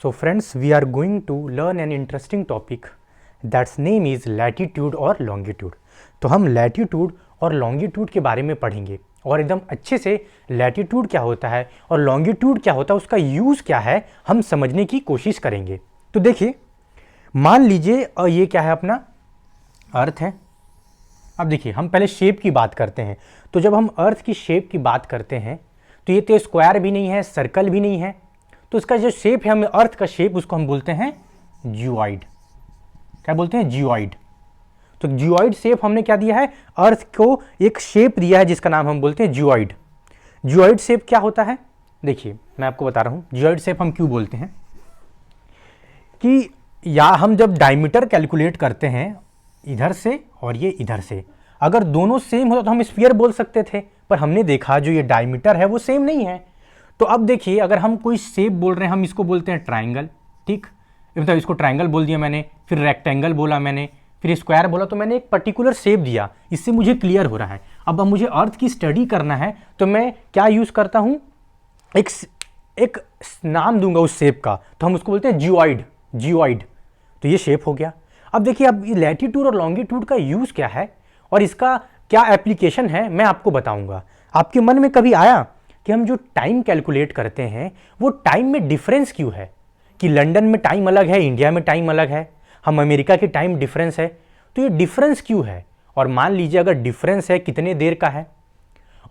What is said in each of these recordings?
So friends, we are going to learn an interesting topic that's name is latitude और longitude। तो हम latitude और longitude के बारे में पढ़ेंगे और एकदम अच्छे से latitude क्या होता है और longitude क्या होता है, उसका यूज़ क्या है, हम समझने की कोशिश करेंगे। तो देखिए, मान लीजिए ये क्या है, अपना अर्थ है। अब देखिए, हम पहले शेप की बात करते हैं। तो जब हम अर्थ की शेप की बात करते हैं तो ये तो स्क्वायर भी नहीं है, सर्कल भी नहीं है, तो इसका जो शेप है, हमें अर्थ का शेप, उसको हम बोलते हैं जियोइड। क्या बोलते हैं? जियोइड। तो जियोइड शेप हमने क्या दिया है, अर्थ को एक शेप दिया है जिसका नाम हम बोलते हैं जियोइड। जियोइड शेप क्या होता है, देखिए मैं आपको बता रहा हूं। जियोइड शेप हम क्यों बोलते हैं कि या हम जब डायमीटर कैलकुलेट करते हैं इधर से और ये इधर से, अगर दोनों सेम होता तो हम स्फीयर बोल सकते थे, पर हमने देखा जो ये डायमीटर है वो सेम नहीं है। तो अब देखिए, अगर हम कोई शेप बोल रहे हैं, हम इसको बोलते हैं ट्राइंगल, ठीक, मतलब इसको ट्राइंगल बोल दिया मैंने, फिर रेक्टेंगल बोला मैंने, फिर स्क्वायर बोला, तो मैंने एक पर्टिकुलर शेप दिया। इससे मुझे क्लियर हो रहा है। अब मुझे अर्थ की स्टडी करना है तो मैं क्या यूज़ करता हूँ, एक नाम दूंगा उस शेप का, तो हम उसको बोलते हैं जियोइड। जियोइड, तो ये शेप हो गया। अब देखिए, अब लैटिट्यूड और लॉन्गिट्यूड का यूज़ क्या है और इसका क्या एप्लीकेशन है, मैं आपको बताऊंगा। आपके मन में कभी आया कि हम जो टाइम कैलकुलेट करते हैं वो टाइम में डिफरेंस क्यों है, कि लंदन में टाइम अलग है, इंडिया में टाइम अलग है, हम अमेरिका के टाइम डिफरेंस है, तो ये डिफरेंस क्यों है? और मान लीजिए अगर डिफरेंस है कितने देर का है,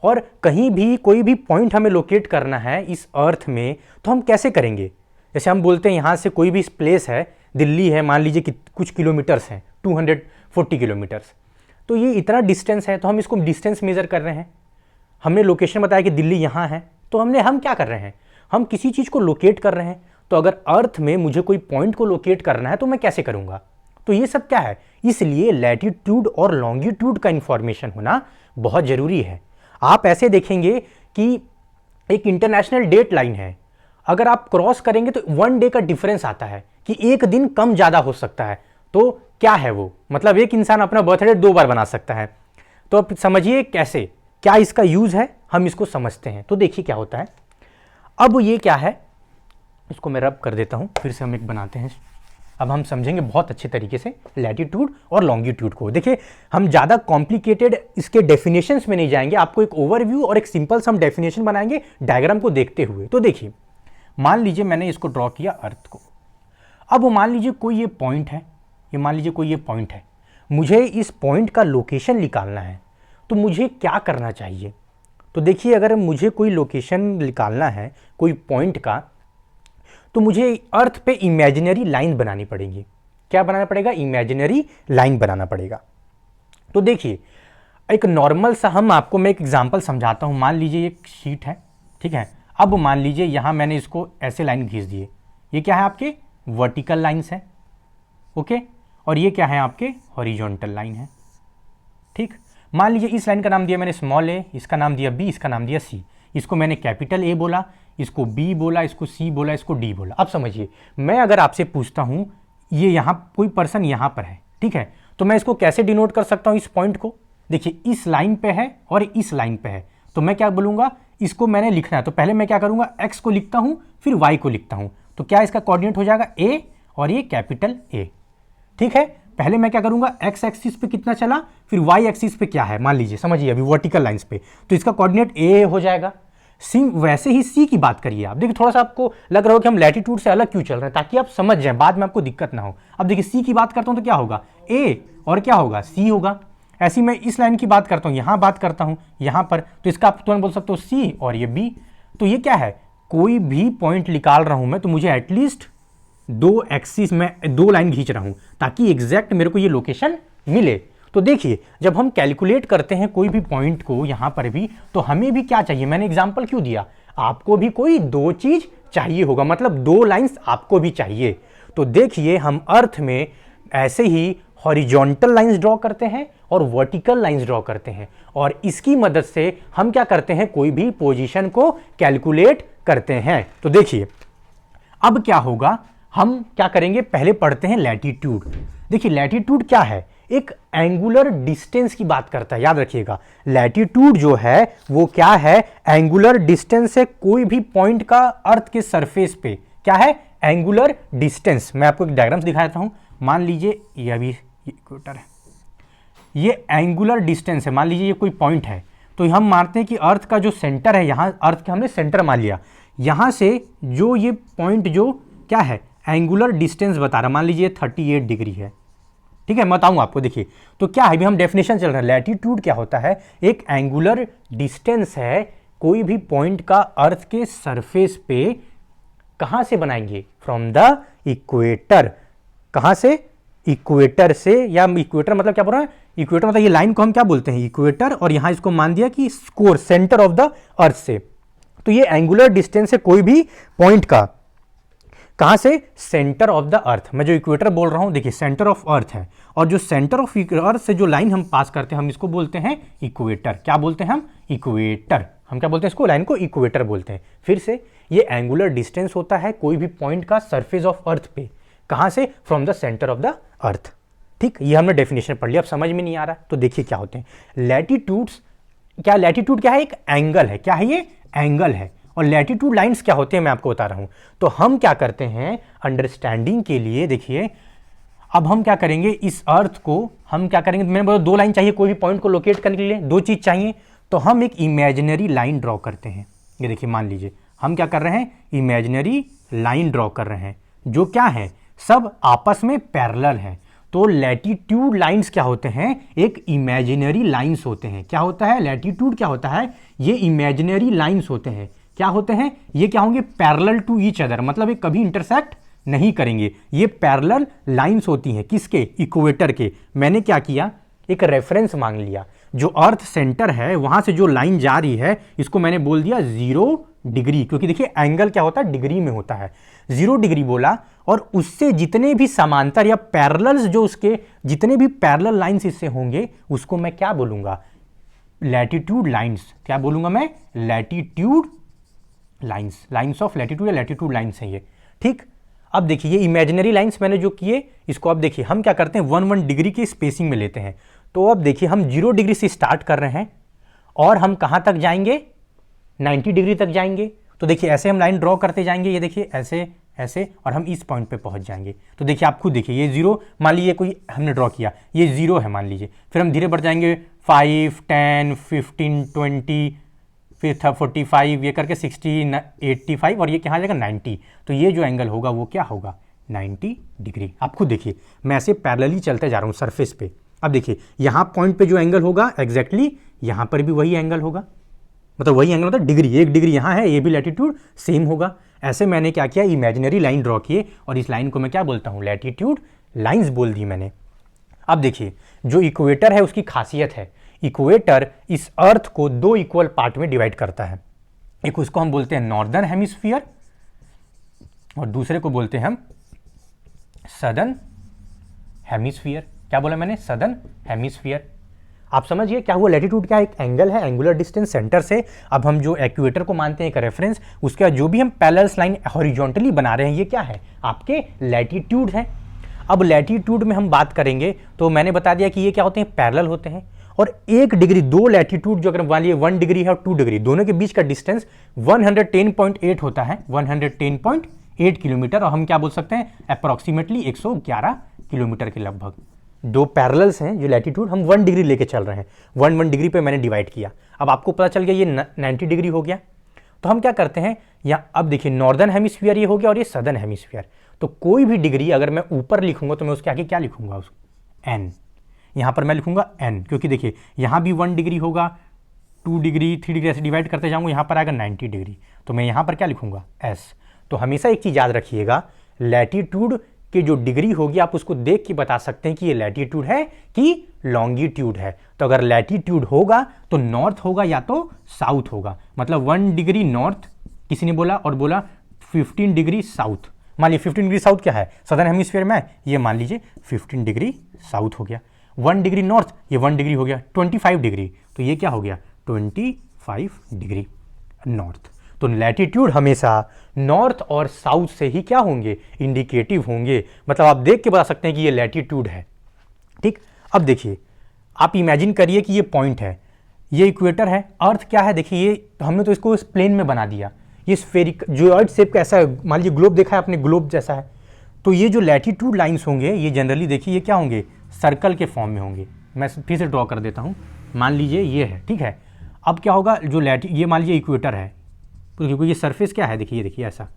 और कहीं भी कोई भी पॉइंट हमें लोकेट करना है इस अर्थ में, तो हम कैसे करेंगे? जैसे हम बोलते हैं यहाँ से कोई भी प्लेस है, दिल्ली है, मान लीजिए कि कुछ किलोमीटर्स हैं, 240 किलोमीटर्स, तो ये इतना डिस्टेंस है, तो हम इसको डिस्टेंस मेजर कर रहे हैं। हमने लोकेशन बताया कि दिल्ली यहाँ है, तो हम क्या कर रहे हैं, हम किसी चीज़ को लोकेट कर रहे हैं। तो अगर अर्थ में मुझे कोई पॉइंट को लोकेट करना है तो मैं कैसे करूँगा? तो ये सब क्या है, इसलिए लैटिट्यूड और लॉन्गिट्यूड का इंफॉर्मेशन होना बहुत ज़रूरी है। आप ऐसे देखेंगे कि एक इंटरनेशनल डेट लाइन है, अगर आप क्रॉस करेंगे तो 1 डे का डिफरेंस आता है कि एक दिन कम ज़्यादा हो सकता है। तो क्या है वो, मतलब एक इंसान अपना बर्थडे 2 बार बना सकता है। तो अब समझिए कैसे, क्या इसका यूज़ है, हम इसको समझते हैं। तो देखिए क्या होता है। अब ये क्या है, इसको मैं रब कर देता हूँ, फिर से हम एक बनाते हैं। अब हम समझेंगे बहुत अच्छे तरीके से लैटिट्यूड और लॉन्गिट्यूड को। देखिए, हम ज़्यादा कॉम्प्लिकेटेड इसके डेफिनेशंस में नहीं जाएंगे, आपको एक ओवरव्यू और एक सिंपल सम डेफिनेशन बनाएंगे डायग्राम को देखते हुए। तो देखिए, मान लीजिए मैंने इसको ड्रॉ किया अर्थ को। अब मान लीजिए कोई ये पॉइंट है, ये मान लीजिए कोई ये पॉइंट है, मुझे इस पॉइंट का लोकेशन निकालना है, तो मुझे क्या करना चाहिए? तो देखिए, अगर मुझे कोई लोकेशन निकालना है कोई पॉइंट का, तो मुझे अर्थ पे इमेजिनरी लाइन बनानी पड़ेगी। क्या बनाना पड़ेगा? इमेजिनरी लाइन बनाना पड़ेगा। तो देखिए, एक नॉर्मल सा मैं एक एग्जांपल समझाता हूँ। मान लीजिए एक शीट है, ठीक है। अब मान लीजिए यहाँ मैंने इसको ऐसे लाइन खींच दिए, ये क्या है, आपके वर्टिकल लाइन्स है, ओके, और ये क्या है, आपके हॉरिजॉन्टल लाइन है, ठीक। मान लीजिए इस लाइन का नाम दिया मैंने स्मॉल ए, इसका नाम दिया बी, इसका नाम दिया सी, इसको मैंने कैपिटल ए बोला, इसको बी बोला, इसको सी बोला, इसको डी बोला। अब समझिए, मैं अगर आपसे पूछता हूँ ये यहाँ कोई पर्सन यहाँ पर है, ठीक है, तो मैं इसको कैसे डिनोट कर सकता हूँ इस पॉइंट को? देखिए, इस लाइन पे है और इस लाइन पे है, तो मैं क्या बोलूँगा, इसको मैंने लिखना है तो पहले मैं क्या करूँगा, एक्स को लिखता हूँ, फिर वाई को लिखता हूँ, तो क्या इसका कोऑर्डिनेट हो जाएगा ए, और ये कैपिटल ए, ठीक है। पहले मैं क्या करूंगा, एक्स एक्सिस पे कितना चला, फिर वाई एक्सिस पे क्या है, मान लीजिए, समझिए अभी वर्टिकल लाइंस पे, तो इसका कोऑर्डिनेट ए हो जाएगा। सी, वैसे ही सी की बात करिए आप। देखिए, थोड़ा सा आपको लग रहा हो कि हम लैटिट्यूड से अलग क्यों चल रहे हैं, ताकि आप समझ जाएं, बाद में आपको दिक्कत ना हो। अब देखिए, सी की बात करता हूं तो क्या होगा, ए, और क्या होगा, सी होगा। ऐसी मैं इस लाइन की बात करता हूं, यहां बात करता हूं यहां पर, तो इसका आप तुरंत बोल सकते हो सी और ये बी। तो ये क्या है, कोई भी पॉइंट निकाल रहा हूं मैं, तो मुझे एटलीस्ट 2 एक्सिस में 2 लाइन खींच रहा हूं, ताकि एग्जैक्ट मेरे को ये लोकेशन मिले। तो देखिए, जब हम कैलकुलेट करते हैं कोई भी पॉइंट को यहां पर भी, तो हमें भी क्या चाहिए, मैंने एग्जांपल क्यों दिया, आपको भी कोई 2 चीज चाहिए होगा, मतलब 2 लाइंस आपको भी चाहिए। तो देखिए, हम अर्थ में ऐसे ही हॉरिजॉन्टल लाइंस ड्रॉ करते हैं और वर्टिकल लाइंस ड्रॉ करते हैं, और इसकी मदद से हम क्या करते हैं, कोई भी पोजीशन को कैलकुलेट करते हैं। तो देखिए, अब क्या होगा, हम क्या करेंगे, पहले पढ़ते हैं लैटिट्यूड। देखिए, लैटिट्यूड क्या है, एक एंगुलर डिस्टेंस की बात करता है, याद रखिएगा। लैटिट्यूड जो है वो क्या है, एंगुलर डिस्टेंस है कोई भी पॉइंट का अर्थ के सरफेस पे, क्या है, एंगुलर डिस्टेंस। मैं आपको एक डायग्राम्स दिखा देता हूँ। मान लीजिए ये अभी इक्वेटर है, ये एंगुलर डिस्टेंस है। मान लीजिए ये कोई पॉइंट है, तो हम मानते हैं कि अर्थ का जो सेंटर है, यहाँ अर्थ का हमने सेंटर मान लिया, यहाँ से जो ये पॉइंट जो क्या है, एंगुलर डिस्टेंस बता रहा, मान लीजिए 38 डिग्री है। ठीक है, मैं बताऊँ आपको। देखिए तो क्या है, अभी हम डेफिनेशन चल रहे हैं। लैटिट्यूड क्या होता है, एक एंगुलर डिस्टेंस है कोई भी पॉइंट का अर्थ के सरफेस पे। कहाँ से बनाएंगे, फ्रॉम द इक्वेटर। कहाँ से, इक्वेटर से, या इक्वेटर मतलब क्या बोल रहा है, इक्वेटर मतलब ये लाइन को हम क्या बोलते हैं, इक्वेटर, और यहां इसको मान दिया कि score centre of the earth से। तो ये एंगुलर डिस्टेंस है कोई भी पॉइंट का, कहां से, सेंटर ऑफ द अर्थ। मैं जो इक्वेटर बोल रहा हूं, देखिए सेंटर ऑफ अर्थ है, और जो सेंटर ऑफ अर्थ से जो लाइन हम पास करते हैं, हम इसको बोलते हैं इक्वेटर। क्या बोलते हैं हम, इक्वेटर। हम क्या बोलते हैं इसको, लाइन को इक्वेटर बोलते हैं। फिर से ये एंगुलर डिस्टेंस होता है कोई भी पॉइंट का सरफेस ऑफ अर्थ पे। कहां से, from the centre of the earth. ठीक, ये हमने डेफिनेशन पढ़ लिया। अब समझ में नहीं आ रहा तो देखिए क्या होते हैं लैटिट्यूड्स। क्या लैटिट्यूड क्या है, एक एंगल है। क्या है ये, एंगल है। और लैटिट्यूड लाइंस क्या होते हैं मैं आपको बता रहा हूं। तो हम क्या करते हैं अंडरस्टैंडिंग के लिए, देखिए अब हम क्या करेंगे, इस अर्थ को हम क्या करेंगे, मैंने बोला 2 लाइन चाहिए कोई भी पॉइंट को लोकेट करने के लिए, 2 चीज चाहिए। तो हम एक इमेजिनरी लाइन ड्रॉ करते हैं। ये देखिए मान लीजिए हम क्या कर रहे हैं, इमेजिनरी लाइन ड्रॉ कर रहे हैं, जो क्या है, सब आपस में पैरेलल है। तो लैटिट्यूड लाइंस क्या होते हैं, एक इमेजिनरी लाइंस होते हैं। क्या होता है, लैटिट्यूड क्या होता है, ये इमेजिनरी लाइंस होते हैं। क्या होते हैं, ये क्या होंगे, पैरेलल टू ईच अदर, मतलब ये कभी इंटरसेक्ट नहीं करेंगे। ये पैरेलल लाइंस होती हैं, किसके, इक्वेटर के। मैंने क्या किया, एक रेफरेंस मांग लिया, जो अर्थ सेंटर है वहां से जो लाइन जा रही है, इसको मैंने बोल दिया 0 डिग्री, क्योंकि देखिए एंगल क्या होता है, डिग्री में होता है। 0 डिग्री बोला, और उससे जितने भी समांतर या पैरेलल्स, जो उसके जितने भी पैरेलल लाइंस इससे होंगे, उसको मैं क्या बोलूंगा, लैटिट्यूड लाइंस। क्या बोलूंगा मैं, latitude lines, lines of latitude या लैटिट्यूड लाइंस है ये। ठीक, अब देखिए ये इमेजिनरी लाइंस मैंने जो किए, इसको अब देखिए हम क्या करते हैं, 1 डिग्री की स्पेसिंग में लेते हैं। तो अब देखिए हम 0 डिग्री से स्टार्ट कर रहे हैं, और हम कहां तक जाएंगे, 90 डिग्री तक जाएंगे। तो देखिए ऐसे हम लाइन ड्रॉ करते जाएंगे, ये देखिए ऐसे ऐसे, और हम इस पॉइंट पे पहुंच जाएंगे। तो देखिए आप खुद देखिए, ये 0 मान लीजिए कोई हमने ड्रॉ किया, ये 0 है मान लीजिए, फिर हम धीरे बढ़ जाएंगे 5, 10, 15, 20, फिर 45, ये करके 60, 85, और ये कहाँ जाएगा 90। तो ये जो एंगल होगा वो क्या होगा, 90 डिग्री। आप खुद देखिए, मैं ऐसे पैरेलली चलते जा रहा हूँ सरफेस पे। अब देखिए यहाँ पॉइंट पे जो एंगल होगा, एग्जैक्टली यहाँ पर भी वही एंगल होगा, मतलब वही एंगल मतलब डिग्री, 1 डिग्री यहाँ है, ये भी लैटिट्यूड सेम होगा। ऐसे मैंने क्या किया, इमेजिनरी लाइन ड्रॉ किए, और इस लाइन को मैं क्या बोलता हूँ, लैटिट्यूड लाइंस बोल दी मैंने। अब देखिए जो इक्वेटर है उसकी खासियत है, इक्वेटर इस अर्थ को 2 इक्वल पार्ट में डिवाइड करता है। एक उसको हम बोलते हैं नॉर्दर्न हेमिस्फीयर, और दूसरे को बोलते हैं हम सदर्न हेमिस्फीयर। क्या बोला मैंने, सदर्न हेमिस्फीयर। आप समझिए क्या हुआ, लैटिट्यूड क्या है, एक एंगल है, एंगुलर डिस्टेंस सेंटर से। अब हम जो इक्वेटर को मानते हैं एक रेफरेंस, उसका जो भी हम पैरेलल लाइन हॉरिजॉन्टली बना रहे हैं, ये क्या है, आपके लैटिट्यूड है। अब लैटिट्यूड में हम बात करेंगे तो मैंने बता दिया कि ये क्या होते हैं, पैरेलल होते हैं। और 1 डिग्री, 2 लैटिट्यूड जो अगर मान लिए 1 डिग्री है और 2 डिग्री, दोनों के बीच का डिस्टेंस 110.8 होता है, 110.8 किलोमीटर, और हम क्या बोल सकते हैं, अप्रॉक्सीमेटली 111 किलोमीटर के लगभग। 2 पैरेलल्स हैं जो लैटिट्यूड, हम 1 डिग्री लेके चल रहे हैं, 1 डिग्री पे मैंने डिवाइड किया। अब आपको पता चल गया ये 90 डिग्री हो गया। तो हम क्या करते हैं, या अब देखिए नॉर्दर्न हेमिस्फीयर ये हो गया, और ये सदर्न हेमिस्फीयर। तो कोई भी डिग्री अगर मैं ऊपर लिखूंगा तो मैं उसके आगे क्या लिखूंगा, उसको एन, यहाँ पर मैं लिखूंगा एन, क्योंकि देखिए यहाँ भी 1 डिग्री होगा, 2 डिग्री, 3 डिग्री ऐसे डिवाइड करते जाऊंगा, यहाँ पर आएगा 90 डिग्री, तो मैं यहाँ पर क्या लिखूंगा, एस। तो हमेशा एक चीज़ याद रखिएगा, लैटिट्यूड की जो डिग्री होगी आप उसको देख के बता सकते हैं कि ये लैटिट्यूड है कि लॉन्गिट्यूड है। तो अगर लैटिट्यूड होगा तो नॉर्थ होगा या तो साउथ होगा, मतलब 1 डिग्री नॉर्थ किसी ने बोला, और बोला 15 डिग्री साउथ। मान लीजिए 15 डिग्री साउथ क्या है, सदर्न हेमिस्फीयर में, ये मान लीजिए 15 डिग्री साउथ हो गया। 1 डिग्री नॉर्थ, ये 1 डिग्री हो गया, 25 डिग्री, तो ये क्या हो गया, 25 डिग्री नॉर्थ। तो लैटिट्यूड हमेशा नॉर्थ और साउथ से ही क्या होंगे, इंडिकेटिव होंगे, मतलब आप देख के बता सकते हैं कि ये लैटिट्यूड है। ठीक, अब देखिए आप इमेजिन करिए कि ये पॉइंट है, ये इक्वेटर है, अर्थ क्या है, देखिए ये हमने तो इसको इस प्लेन में बना दिया, ये स्फेरिक जियोइड शेप का ऐसा है, मान लीजिए ग्लोब देखा है आपने, ग्लोब जैसा है। तो ये जो लैटिट्यूड लाइंस होंगे ये जनरली देखिए ये क्या होंगे, सर्कल के फॉर्म में होंगे। मैं फिर से ड्रॉ कर देता हूँ, मान लीजिए ये है, ठीक है। अब क्या होगा, जो ये मान लीजिए इक्वेटर है, तो क्योंकि ये सरफेस क्या है, देखिए ये देखिए ऐसा,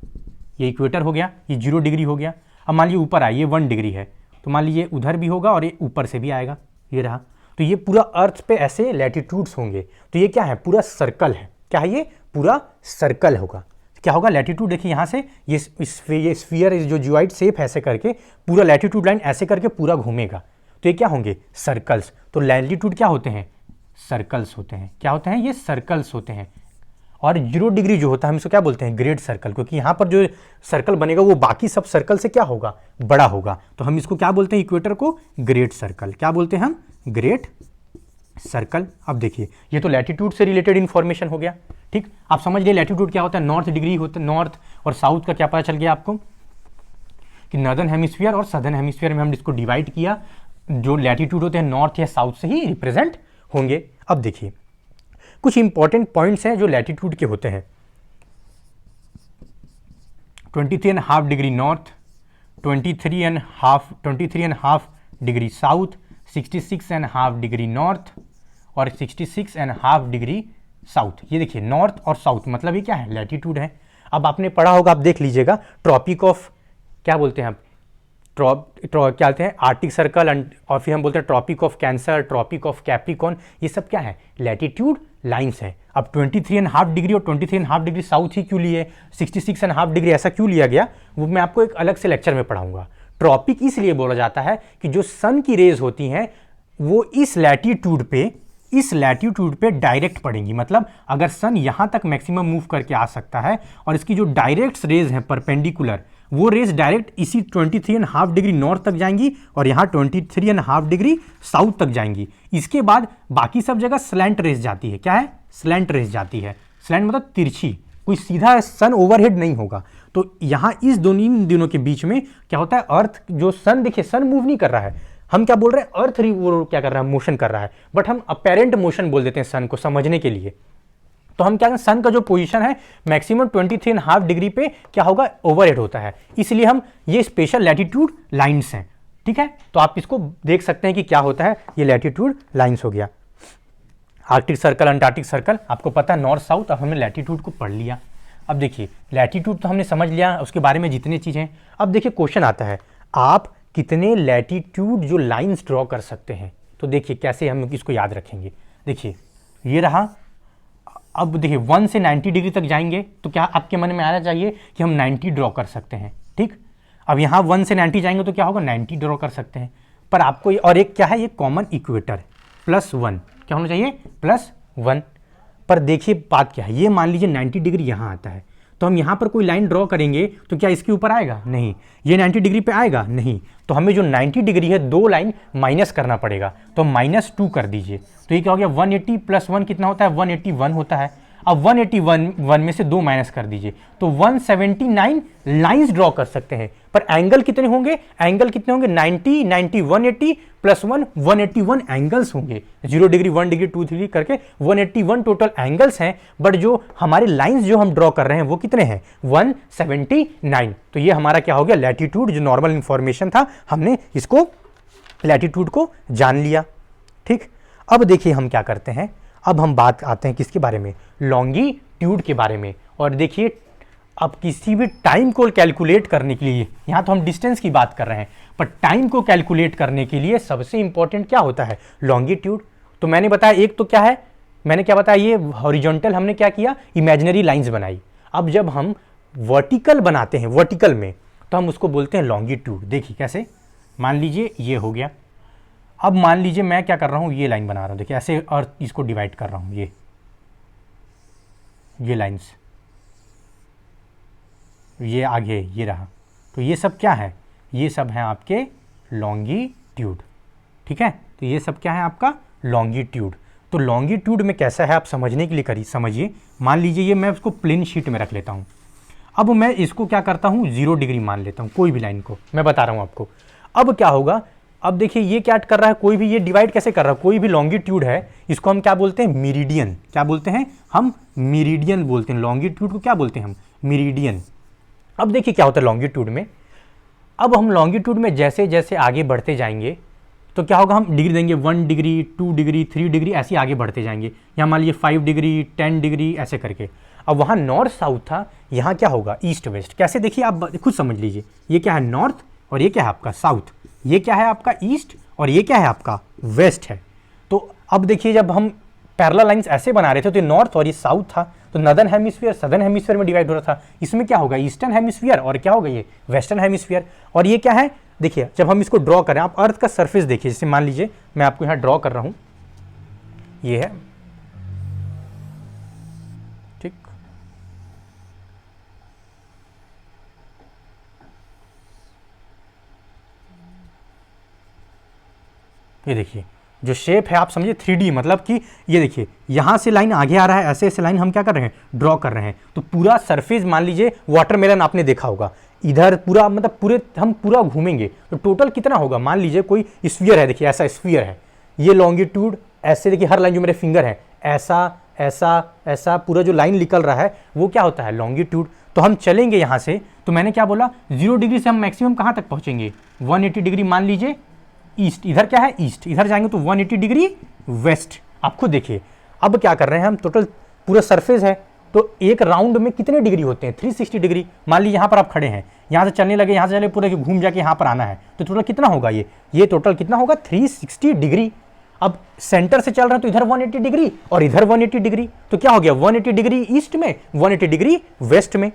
ये इक्वेटर हो गया, ये 0 डिग्री हो गया। अब मान लीजिए ऊपर आए, ये 1 डिग्री है, तो मान लीजिए उधर भी होगा और ये ऊपर से भी आएगा, ये रहा। तो ये पूरा अर्थ पे ऐसे लैटिट्यूड्स होंगे। तो ये क्या है, पूरा सर्कल है। क्या है, ये पूरा सर्कल होगा। क्या होगा, लैटिट्यूड देखिए यहाँ से ये स्फीयर जो जियोइड शेप है ऐसे करके पूरा लैटिट्यूड लाइन ऐसे करके पूरा घूमेगा। तो ये क्या होंगे, सर्कल्स। तो लैटिट्यूड क्या होते हैं, सर्कल्स होते हैं। क्या होते हैं, ये सर्कल्स होते हैं। और 0 डिग्री जो होता है हम इसको क्या बोलते हैं, ग्रेट सर्कल, क्योंकि यहाँ पर जो सर्कल बनेगा वो बाकी सब सर्कल से क्या होगा, बड़ा होगा। तो हम इसको क्या बोलते हैं, इक्वेटर को ग्रेट सर्कल। क्या बोलते हैं हम, ग्रेट सर्कल। अब देखिए ये तो लैटिट्यूड से रिलेटेड इन्फॉर्मेशन हो गया, ठीक। आप समझ गए लैटिट्यूड क्या होता है, नॉर्थ डिग्री होता है, नॉर्थ और साउथ का क्या पता चल गया आपको कि नॉर्दर्न हेमिस्फीयर और सदर्न हेमिस्फीयर में हम इसको डिवाइड किया। जो लैटिट्यूड होते हैं नॉर्थ या साउथ से ही रिप्रेजेंट होंगे। अब देखिए कुछ इंपॉर्टेंट पॉइंट्स हैं जो लैटिट्यूड के होते हैं। 23.5 degree north, 23.5 degree south, 66.5 degree north और 66.5 डिग्री साउथ। ये देखिए नॉर्थ और साउथ मतलब ये क्या है, लैटिट्यूड है। अब आपने पढ़ा होगा, आप देख लीजिएगा, ट्रॉपिक ऑफ क्या बोलते हैं आप, क्या बोलते हैं, आर्टिक सर्कल, और फिर हम बोलते हैं tropic of cancer, tropic of capricorn. ये सब क्या है, लैटिट्यूड लाइंस है। अब 23.5 डिग्री और 23.5 डिग्री साउथ ही क्यों लिए, 66.5 डिग्री ऐसा क्यों लिया गया, वो मैं आपको एक अलग से लेक्चर में पढ़ाऊंगा। ट्रॉपिक इसलिए बोला जाता है कि जो सन की रेज होती हैं वो इस लैटिट्यूड पे डायरेक्ट पड़ेंगी। मतलब अगर सन यहां तक मैक्सिमम मूव करके आ सकता है और इसकी जो डायरेक्ट रेज हैं परपेंडिकुलर, वो रेज डायरेक्ट इसी 23.5 डिग्री नॉर्थ तक जाएंगी और यहाँ 23.5 डिग्री साउथ तक जाएंगी। इसके बाद बाकी सब जगह स्लैंट रेज जाती है। क्या है, स्लैंट रेज जाती है। स्लैंट मतलब तिरछी, कोई सीधा सन ओवरहेड नहीं होगा। तो यहाँ इस दोनों के बीच में क्या होता है, अर्थ जो सन, देखिए सन मूव नहीं कर रहा है, हम क्या बोल रहे हैं, अर्थ वो क्या कर रहा है, मोशन कर रहा है, बट हम अपेरेंट मोशन बोल देते हैं सन को समझने के लिए। तो हम क्या करें, सन का जो पोजीशन है मैक्सिमम 23.5 डिग्री पे क्या होगा, ओवरहेड होता है। इसलिए हम ये स्पेशल लैटिट्यूड लाइंस हैं, ठीक है। तो आप इसको देख सकते हैं कि क्या होता है, ये लैटिट्यूड लाइंस हो गया। आर्कटिक सर्कल, अंटार्कटिक सर्कल, आपको पता है नॉर्थ साउथ। अब हमने लैटिट्यूड को पढ़ लिया। अब देखिए लैटिट्यूड तो हमने समझ लिया, उसके बारे में जितनी चीज़ें। अब देखिए क्वेश्चन आता है, आप कितने लैटिट्यूड जो लाइंस ड्रॉ कर सकते हैं। तो देखिए कैसे हम इसको याद रखेंगे। देखिए ये रहा। अब देखिए 1 से 90 डिग्री तक जाएंगे तो क्या आपके मन में आना चाहिए कि हम 90 ड्रॉ कर सकते हैं, ठीक। अब यहाँ 1 से 90 जाएंगे तो क्या होगा, 90 ड्रॉ कर सकते हैं। पर आपको और एक क्या है, ये कॉमन इक्वेटर +1 क्या होना चाहिए, +1। पर देखिए बात क्या है, ये मान लीजिए 90 डिग्री यहाँ आता है, तो हम यहाँ पर कोई लाइन ड्रॉ करेंगे तो क्या इसके ऊपर आएगा, नहीं। ये 90 डिग्री पे आएगा, नहीं। तो हमें जो 90 डिग्री है 2 लाइन माइनस करना पड़ेगा, तो -2 कर दीजिए। तो ये क्या हो गया, 180 + 1 कितना होता है, 181 होता है। अब 181 में से 2 माइनस कर दीजिए तो 179 लाइंस ड्रॉ कर सकते हैं। पर एंगल कितने होंगे, 90, 90, 180 + 1 181 एंगल्स होंगे। 0 डिग्री, 1 डिग्री, 2 डिग्री करके 181 टोटल एंगल्स हैं। बट जो हमारे लाइंस जो हम ड्रॉ कर रहे हैं वो कितने हैं, 179। तो ये हमारा क्या हो गया, लैटिट्यूड जो नॉर्मल इंफॉर्मेशन था, हमने इसको लैटिट्यूड को जान लिया, ठीक। अब देखिए हम क्या करते हैं, अब हम बात आते हैं किसके बारे में, लॉन्गिट्यूड के बारे में। और देखिए अब किसी भी टाइम को कैलकुलेट करने के लिए, यहाँ तो हम डिस्टेंस की बात कर रहे हैं, पर टाइम को कैलकुलेट करने के लिए सबसे इंपॉर्टेंट क्या होता है, लॉन्गिट्यूड। तो मैंने बताया एक तो क्या है, मैंने क्या बताया, ये हॉरिजॉन्टल हमने क्या किया, इमेजिनरी लाइंस बनाई। अब जब हम वर्टिकल बनाते हैं, वर्टिकल में, तो हम उसको बोलते हैं लॉन्गिट्यूड। देखिए कैसे, मान लीजिए ये हो गया। अब मान लीजिए मैं क्या कर रहा हूँ, ये लाइन बना रहा हूँ, देखिए ऐसे, और इसको डिवाइड कर रहा हूँ, ये लाइंस, ये आगे ये रहा। तो ये सब क्या है, ये सब है आपके लॉन्गिट्यूड, ठीक है। तो ये सब क्या है आपका लॉन्गिट्यूड। तो लॉन्गिट्यूड में कैसा है आप समझने के लिए करिए, समझिए। मान लीजिए ये मैं उसको प्लेन शीट में रख लेता हूँ। अब मैं इसको क्या करता हूँ, 0 डिग्री मान लेता हूँ, कोई भी लाइन को मैं बता रहा हूँ आपको। अब क्या होगा, अब देखिए ये क्या कर रहा है, कोई भी ये डिवाइड कैसे कर रहा है, कोई भी लॉन्गिट्यूड है इसको हम क्या बोलते हैं, मेरिडियन। क्या बोलते हैं हम, मेरिडियन बोलते हैं। लॉन्गिट्यूड को क्या बोलते हैं हम, मेरिडियन। अब देखिए क्या होता है लॉन्गिट्यूड में, अब हम लॉन्गिट्यूड में जैसे जैसे आगे बढ़ते जाएंगे तो क्या होगा, हम डिग्री देंगे 1 डिग्री 2 डिग्री 3 डिग्री ऐसे आगे बढ़ते जाएंगे। यहाँ मान लीजिए 5 डिग्री 10 डिग्री ऐसे करके। अब वहाँ नॉर्थ साउथ था, यहाँ क्या होगा, ईस्ट वेस्ट। कैसे, देखिए आप खुद समझ लीजिए, ये क्या है नॉर्थ और ये क्या है आपका साउथ, ये क्या है आपका ईस्ट और ये क्या है आपका वेस्ट है। तो अब देखिए जब हम पैरेलल लाइंस ऐसे बना रहे थे तो ये नॉर्थ और ये साउथ था, तो नदर्न हेमिस्फीयर सदर्न हेमिस्फीयर में डिवाइड हो रहा था। इसमें क्या होगा, ईस्टर्न हेमिस्फीयर और क्या होगा ये वेस्टर्न हेमिस्फीयर। और ये क्या है, देखिए जब हम इसको ड्रॉ करें, आप अर्थ का सरफेस देखिए, जैसे मान लीजिए मैं आपको यहाँ ड्रॉ कर रहा हूँ, ये है ठीक, ये देखिए जो शेप है आप समझिए 3D, मतलब कि ये देखिए यहाँ से लाइन आगे आ रहा है, ऐसे ऐसे लाइन हम क्या कर रहे हैं, ड्रॉ कर रहे हैं। तो पूरा सरफेस मान लीजिए वाटरमेलन आपने देखा होगा, इधर पूरा मतलब पूरे हम पूरा घूमेंगे तो टोटल कितना होगा, मान लीजिए कोई स्फीयर है, देखिए ऐसा स्फीयर है, ये लॉन्गिट्यूड ऐसे, देखिए हर लाइन जो मेरे फिंगर है ऐसा ऐसा ऐसा पूरा जो लाइन निकल रहा है वो क्या होता है लॉन्गिट्यूड। तो हम चलेंगे यहाँ से, तो मैंने क्या बोला 0 डिग्री से हम मैक्सिमम कहाँ तक पहुँचेंगे, 180 डिग्री मान लीजिए ईस्ट, इधर क्या है ईस्ट, इधर जाएंगे तो 180 डिग्री वेस्ट। आप खुद देखिए अब क्या कर रहे हैं हम, टोटल पूरा सरफेस है तो एक राउंड में कितने डिग्री होते हैं, 360 डिग्री। मान लीजिए यहाँ पर आप खड़े हैं, यहाँ से चलने लगे, यहाँ से चले पूरे घूम जाके यहाँ पर आना है, तो टोटल कितना होगा, ये टोटल कितना होगा 360 डिग्री। अब सेंटर से चल रहे हैं तो इधर 180 डिग्री और इधर 180 डिग्री, तो क्या हो गया 180 डिग्री ईस्ट में 180 डिग्री वेस्ट में।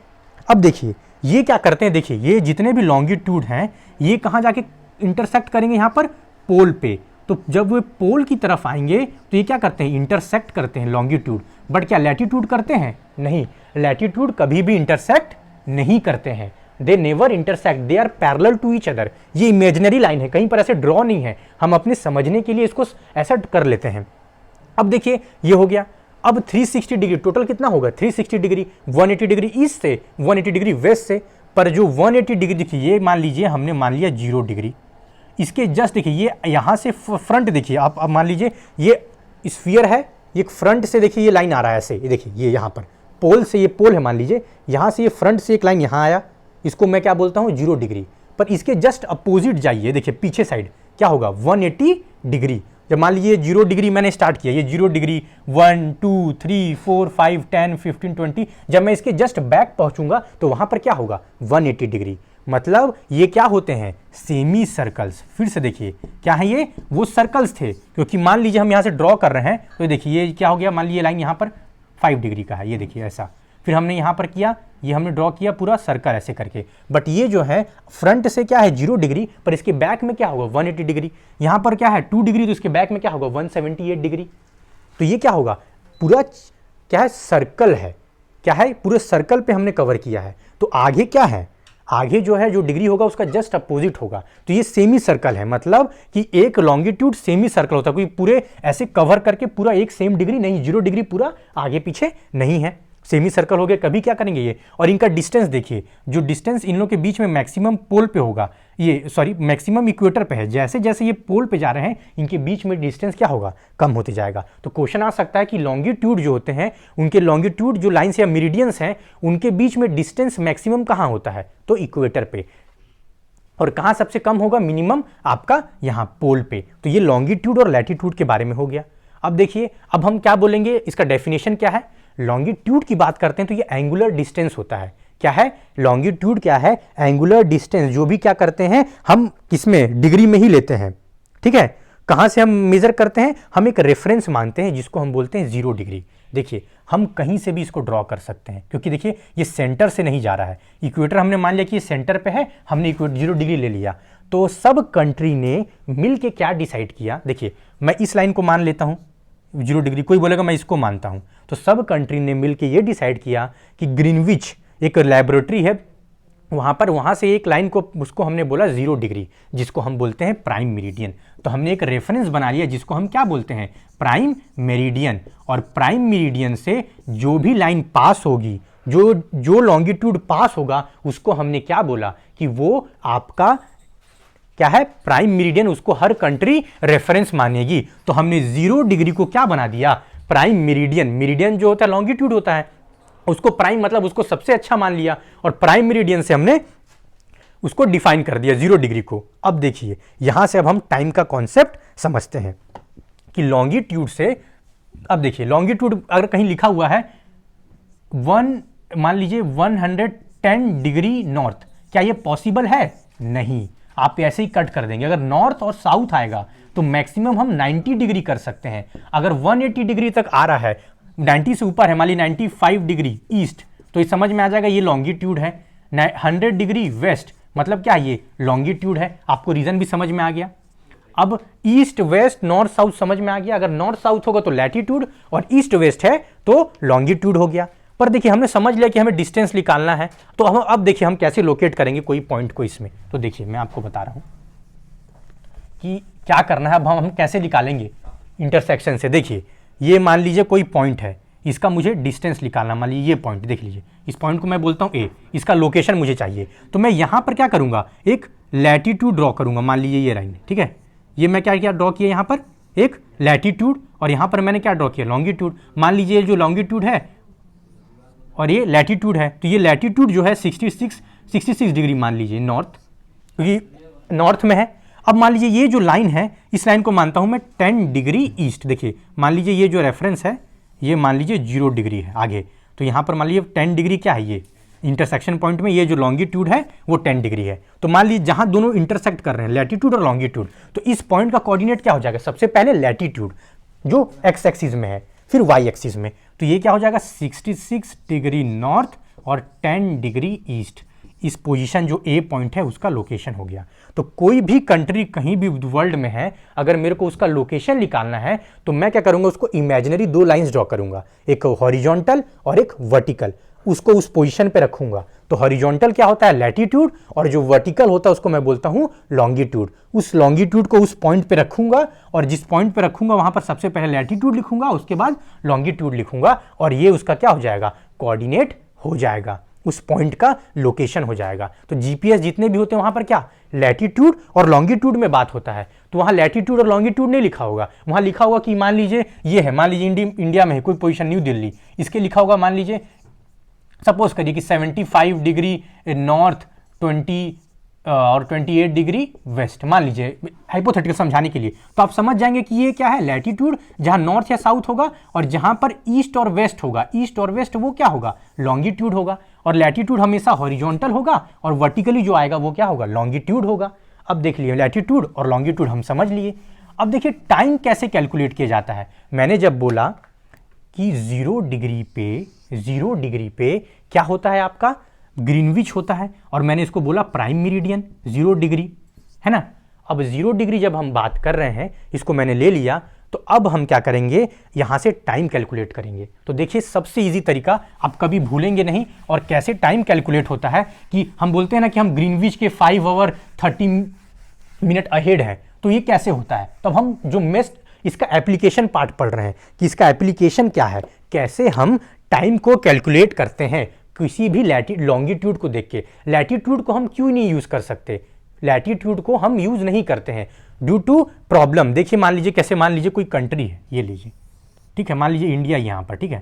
अब देखिए ये क्या करते हैं, देखिए ये जितने भी लॉन्गिट्यूड हैं ये कहाँ जाके इंटरसेक्ट करेंगे, यहाँ पर पोल पे। तो जब वे पोल की तरफ आएंगे तो ये क्या करते हैं, इंटरसेक्ट करते हैं लॉन्गिट्यूड। बट क्या लैटिट्यूड करते हैं, नहीं, लैटिट्यूड कभी भी इंटरसेक्ट नहीं करते हैं, they never intersect, they are parallel to each other. ये इमेजिनरी लाइन है, कहीं पर ऐसे ड्रॉ नहीं है, हम अपने समझने के लिए इसको ऐसा कर लेते हैं। अब देखिए ये हो गया, अब 360 डिग्री टोटल कितना होगा 360 डिग्री, 180 डिग्री ईस्ट से 180 डिग्री वेस्ट से। पर जो 180 डिग्री देखिए ये मान लीजिए हमने मान लिया 0 डिग्री, इसके जस्ट देखिए ये यहाँ से फ्रंट देखिए आप, अब मान लीजिए ये स्फीयर है, ये फ्रंट से देखिए ये लाइन आ रहा है ऐसे, ये देखिए ये यहाँ पर पोल से, ये पोल है मान लीजिए, यहाँ से ये फ्रंट से एक लाइन यहाँ आया, इसको मैं क्या बोलता हूँ 0 डिग्री। पर इसके जस्ट अपोजिट जाइए, देखिए पीछे साइड क्या होगा 180 डिग्री। जब मान लीजिए 0 डिग्री मैंने स्टार्ट किया, ये 0 डिग्री 1 2 3 4 5 10 15 20, जब मैं इसके जस्ट बैक पहुंचूंगा तो वहां पर क्या होगा 180 डिग्री। मतलब ये क्या होते हैं सेमी सर्कल्स। फिर से देखिए क्या है, ये वो सर्कल्स थे, क्योंकि मान लीजिए हम यहाँ से ड्रॉ कर रहे हैं तो देखिए ये क्या हो गया, मान लीजिए लाइन यहाँ पर 5 डिग्री का है, ये देखिए ऐसा, फिर हमने यहाँ पर किया, ये हमने ड्रॉ किया पूरा सर्कल ऐसे करके। बट ये जो है फ्रंट से क्या है 0 डिग्री, पर इसके बैक में क्या होगा 180 डिग्री। यहाँ पर क्या है 2 डिग्री, तो इसके बैक में क्या होगा 178 डिग्री। तो ये क्या होगा पूरा क्या है सर्कल है, क्या है पूरे सर्कल पे हमने कवर किया है। तो आगे क्या है, आगे जो है जो डिग्री होगा उसका जस्ट अपोजिट होगा। तो ये सेमी सर्कल है, मतलब कि एक लॉन्गिट्यूड सेमी सर्कल होता है, कोई पूरे ऐसे कवर करके पूरा एक सेम डिग्री नहीं, 0 डिग्री पूरा आगे पीछे नहीं है, सेमी सर्कल हो गया। कभी क्या करेंगे ये, और इनका डिस्टेंस देखिए, जो डिस्टेंस इन लोगों के बीच में मैक्सिमम पोल पे होगा, ये सॉरी मैक्सिमम इक्वेटर पे है, जैसे जैसे ये पोल पे जा रहे हैं इनके बीच में डिस्टेंस क्या होगा कम होते जाएगा। तो क्वेश्चन आ सकता है कि लॉन्गिट्यूड जो होते हैं उनके लॉन्गिट्यूड जो लाइन्स या मेरिडियंस हैं उनके बीच में डिस्टेंस मैक्सिमम कहाँ होता है, तो इक्वेटर पे। और कहाँ सबसे कम होगा, मिनिमम आपका यहाँ पोल पे। तो ये लॉन्गिट्यूड और लैटिट्यूड के बारे में हो गया। अब देखिए अब हम क्या बोलेंगे, इसका डेफिनेशन क्या है। लॉन्गिट्यूड की बात करते हैं तो ये एंगुलर डिस्टेंस होता है। क्या है लॉन्गिट्यूड, क्या है एंगुलर डिस्टेंस, जो भी क्या करते हैं हम किसमें डिग्री में ही लेते हैं, ठीक है। कहाँ से हम मेजर करते हैं, हम एक रेफरेंस मानते हैं जिसको हम बोलते हैं 0 डिग्री। देखिए हम कहीं से भी इसको ड्रॉ कर सकते हैं, क्योंकि देखिए ये सेंटर से नहीं जा रहा है, इक्वेटर हमने मान लिया कि ये सेंटर पे है, हमने इक्वेटर 0 डिग्री ले लिया। तो सब कंट्री ने मिल के क्या डिसाइड किया, देखिए मैं इस लाइन को मान लेता हूँ 0 डिग्री, कोई बोलेगा मैं इसको मानता हूँ। तो सब कंट्री ने मिलकर ये डिसाइड किया कि ग्रीनविच एक लैबोरेटरी है वहाँ पर, वहाँ से एक लाइन को उसको हमने बोला 0 डिग्री, जिसको हम बोलते हैं प्राइम मेरिडियन। तो हमने एक रेफरेंस बना लिया जिसको हम क्या बोलते हैं प्राइम मेरिडियन। और प्राइम मेरिडियन से जो भी लाइन पास होगी, जो लॉन्गिट्यूड पास होगा उसको हमने क्या बोला कि वो आपका क्या है, प्राइम मेरिडियन, उसको हर कंट्री रेफरेंस मानेगी। तो हमने 0 डिग्री को क्या बना दिया, प्राइम मेरिडियन। मेरिडियन जो होता है लॉन्गिट्यूड होता है, उसको प्राइम मतलब उसको सबसे अच्छा मान लिया और प्राइम मेरिडियन से हमने उसको डिफाइन कर दिया 0 डिग्री को। अब देखिए यहां से अब हम टाइम का कॉन्सेप्ट समझते हैं कि लॉन्गिट्यूड से, अब देखिए लॉन्गिट्यूड अगर कहीं लिखा हुआ है मान लीजिए 110 डिग्री नॉर्थ, क्या ये पॉसिबल है? नहीं, आप ऐसे ही कट कर देंगे। अगर नॉर्थ और साउथ आएगा तो मैक्सिमम हम 90 डिग्री कर सकते हैं। अगर 180 डिग्री तक आ रहा है, 90 से ऊपर है, मान ली 95 डिग्री ईस्ट, तो ये समझ में आ जाएगा ये लॉन्गिट्यूड है। 100 डिग्री वेस्ट मतलब क्या, ये लॉन्गिट्यूड है। आपको रीजन भी समझ में आ गया। अब ईस्ट वेस्ट नॉर्थ साउथ समझ में आ गया। अगर नॉर्थ साउथ होगा तो लैटिट्यूड और ईस्ट वेस्ट है तो लॉन्गिट्यूड हो गया। पर देखिए हमने समझ लिया कि हमें डिस्टेंस निकालना है, तो हम अब देखिए हम कैसे लोकेट करेंगे कोई पॉइंट को इसमें। तो देखिए मैं आपको बता रहा हूं कि क्या करना है। अब हम कैसे निकालेंगे इंटरसेक्शन से। देखिए ये मान लीजिए कोई पॉइंट है, इसका मुझे डिस्टेंस निकालना, मान लीजिए ये पॉइंट देख लीजिए, इस पॉइंट को मैं बोलता हूँ ए, इसका लोकेशन मुझे चाहिए। तो मैं यहाँ पर क्या करूँगा, एक लैटिट्यूड ड्रॉ करूँगा। मान लीजिए ये लाइन, ठीक है, ये मैं क्या ड्रॉ किया, यहाँ पर एक लैटिट्यूड और यहाँ पर मैंने क्या ड्रॉ किया, लॉन्गिट्यूड। मान लीजिए जो लॉन्गिट्यूड है और ये लैटिट्यूड है, तो ये लैटिट्यूड जो है 66 डिग्री मान लीजिए नॉर्थ, क्योंकि नॉर्थ में है। अब मान लीजिए ये जो लाइन है, इस लाइन को मानता हूं मैं 10 डिग्री ईस्ट। देखिए मान लीजिए ये जो रेफरेंस है ये मान लीजिए 0 डिग्री है आगे, तो यहाँ पर मान लीजिए 10 डिग्री क्या है, ये इंटरसेक्शन पॉइंट में ये जो लॉन्गिट्यूड है वो 10 डिग्री है। तो मान लीजिए जहाँ दोनों इंटरसेक्ट कर रहे हैं लैटिट्यूड और लॉन्गिट्यूड, तो इस पॉइंट का कोऑर्डिनेट क्या हो जाएगा, सबसे पहले लैटिट्यूड जो एक्स एक्सिस में है, फिर वाई एक्सिस में, तो ये क्या हो जाएगा 66 डिग्री नॉर्थ और 10 डिग्री ईस्ट। इस पोजीशन जो ए पॉइंट है उसका लोकेशन हो गया। तो कोई भी कंट्री कहीं भी वर्ल्ड में है, अगर मेरे को उसका लोकेशन निकालना है तो मैं क्या करूंगा, उसको इमेजिनरी 2 लाइंस ड्रॉ करूंगा, एक हॉरिजॉन्टल और एक वर्टिकल, उसको उस पोजीशन पे रखूंगा। तो हॉरिजॉन्टल क्या होता है, लैटिट्यूड, और जो वर्टिकल होता है उसको मैं बोलता हूं लॉन्गिट्यूड। उस लॉन्गिट्यूड को उस पॉइंट पे रखूंगा और जिस पॉइंट पे रखूंगा वहां पर सबसे पहले लैटिट्यूड लिखूंगा, उसके बाद लॉन्गिट्यूड लिखूंगा, और ये उसका क्या हो जाएगा, कोऑर्डिनेट हो जाएगा, उस पॉइंट का लोकेशन हो जाएगा। तो जीपीएस जितने भी होते हैं वहां पर क्या लैटिट्यूड और लॉन्गिट्यूड में बात होता है, तो वहां लैटिट्यूड और लॉन्गिट्यूड नहीं लिखा होगा, वहां लिखा होगा कि मान लीजिए ये है, मान लीजिए इंडिया में है कोई पोजीशन न्यू दिल्ली, इसके लिखा होगा मान लीजिए सपोज करिए कि 75 डिग्री नॉर्थ 20 और 28 डिग्री वेस्ट, मान लीजिए हाइपोथेटिकल समझाने के लिए। तो आप समझ जाएंगे कि ये क्या है, लैटिट्यूड जहां नॉर्थ या साउथ होगा, और जहां पर ईस्ट और वेस्ट होगा, ईस्ट और वेस्ट वो क्या होगा, लॉन्गिट्यूड होगा, और लैटिट्यूड हमेशा हॉरिजॉन्टल होगा और वर्टिकली जो आएगा वो क्या होगा, लॉन्गिट्यूड होगा। अब देख लिए लैटिट्यूड और लॉन्गिट्यूड हम समझ लिए। अब देखिए टाइम कैसे कैलकुलेट किया जाता है। मैंने जब बोला कि 0 डिग्री पे क्या होता है, आपका ग्रीनविच होता है, और मैंने इसको बोला प्राइम मेरिडियन 0 डिग्री, है ना। अब 0 डिग्री जब हम बात कर रहे हैं, इसको मैंने ले लिया, तो अब हम क्या करेंगे, यहां से टाइम कैलकुलेट करेंगे। तो देखिए सबसे इजी तरीका, आप कभी भूलेंगे नहीं, और कैसे टाइम कैलकुलेट होता है कि हम बोलते हैं ना कि हम ग्रीनविच के 5 आवर 30 मिनट अहेड है, तो ये कैसे होता है। तब हम जो मेस्ट इसका एप्लीकेशन पार्ट पढ़ रहे हैं कि इसका एप्लीकेशन क्या है, कैसे हम टाइम को कैलकुलेट करते हैं किसी भी लॉन्गिट्यूड को देख के। लैटिट्यूड को हम क्यों नहीं यूज कर सकते, लैटिट्यूड को हम यूज नहीं करते हैं ड्यू टू प्रॉब्लम। देखिए मान लीजिए कैसे, मान लीजिए कोई कंट्री है, ये लीजिए, ठीक है, मान लीजिए इंडिया यहाँ पर, ठीक है,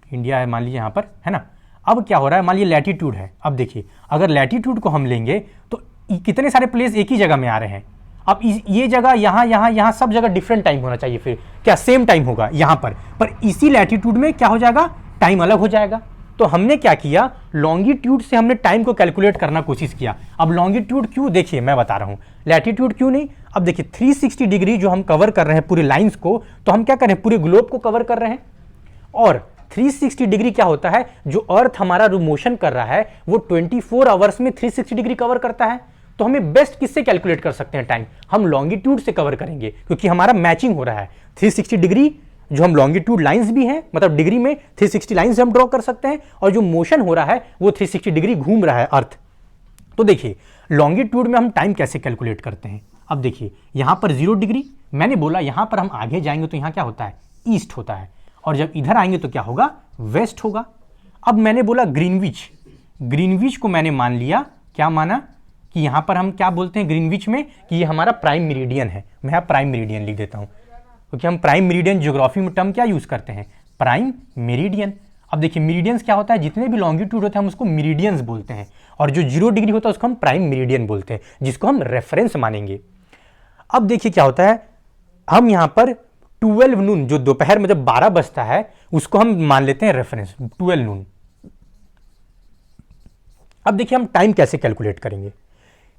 इंडिया है मान लीजिए यहाँ पर, है ना। अब क्या हो रहा है, मान लीजिए लैटिट्यूड है। अब देखिए अगर लैटिट्यूड को हम लेंगे तो कितने सारे प्लेस एक ही जगह में आ रहे हैं। अब ये जगह यहाँ सब जगह डिफरेंट टाइम होना चाहिए, फिर क्या सेम टाइम होगा यहाँ पर इसी लैटिट्यूड में क्या हो जाएगा, टाइम अलग हो जाएगा। तो हमने क्या किया, लॉन्गिट्यूड से हमने टाइम को कैलकुलेट करना कोशिश किया। अब लॉन्गिट्यूड क्यों, देखिए मैं बता रहा हूं, लैटिट्यूड क्यों नहीं। अब देखिए 360 डिग्री जो हम कवर कर रहे हैं पूरे लाइंस को, तो हम क्या कर रहे हैं, पूरे ग्लोब को कवर कर रहे हैं। और 360 डिग्री क्या होता है, जो अर्थ हमारा मोशन कर रहा है वो 24 आवर्स में 360 डिग्री कवर करता है। तो हमें बेस्ट किससे कैलकुलेट कर सकते हैं टाइम, हम लॉन्गिट्यूड से कवर करेंगे, क्योंकि हमारा मैचिंग हो रहा है। 360 डिग्री जो हम लॉन्गिट्यूड लाइंस भी हैं, मतलब डिग्री में 360 लाइंस हम ड्रॉ कर सकते हैं, और जो मोशन हो रहा है वो 360 डिग्री घूम रहा है अर्थ। तो देखिए लॉन्गिट्यूड में हम टाइम कैसे कैलकुलेट करते हैं। अब देखिए यहां पर 0 डिग्री, मैंने बोला यहां पर हम आगे जाएंगे तो यहां क्या होता है, ईस्ट होता है, और जब इधर आएंगे तो क्या होगा, वेस्ट होगा। अब मैंने बोला ग्रीनविच को मैंने मान लिया, क्या माना, कि यहाँ पर हम क्या बोलते हैं ग्रीनविच में कि ये हमारा प्राइम मेरिडियन है। मैं यहाँ प्राइम मेरिडियन लिख देता हूँ, क्योंकि हम प्राइम मेरिडियन ज्योग्राफी में टर्म क्या यूज़ करते हैं, प्राइम मेरिडियन। अब देखिए मेरिडियंस क्या होता है, जितने भी लॉन्गिट्यूड होते हैं हम उसको मेरिडियंस बोलते हैं, और जो 0 डिग्री होता है उसको हम प्राइम मेरिडियन बोलते हैं, जिसको हम रेफरेंस मानेंगे। अब देखिए क्या होता है, हम यहाँ पर 12 नून, जो दोपहर में जब 12 बजता है उसको हम मान लेते हैं रेफरेंस 12 नून। अब देखिए हम टाइम कैसे कैलकुलेट करेंगे,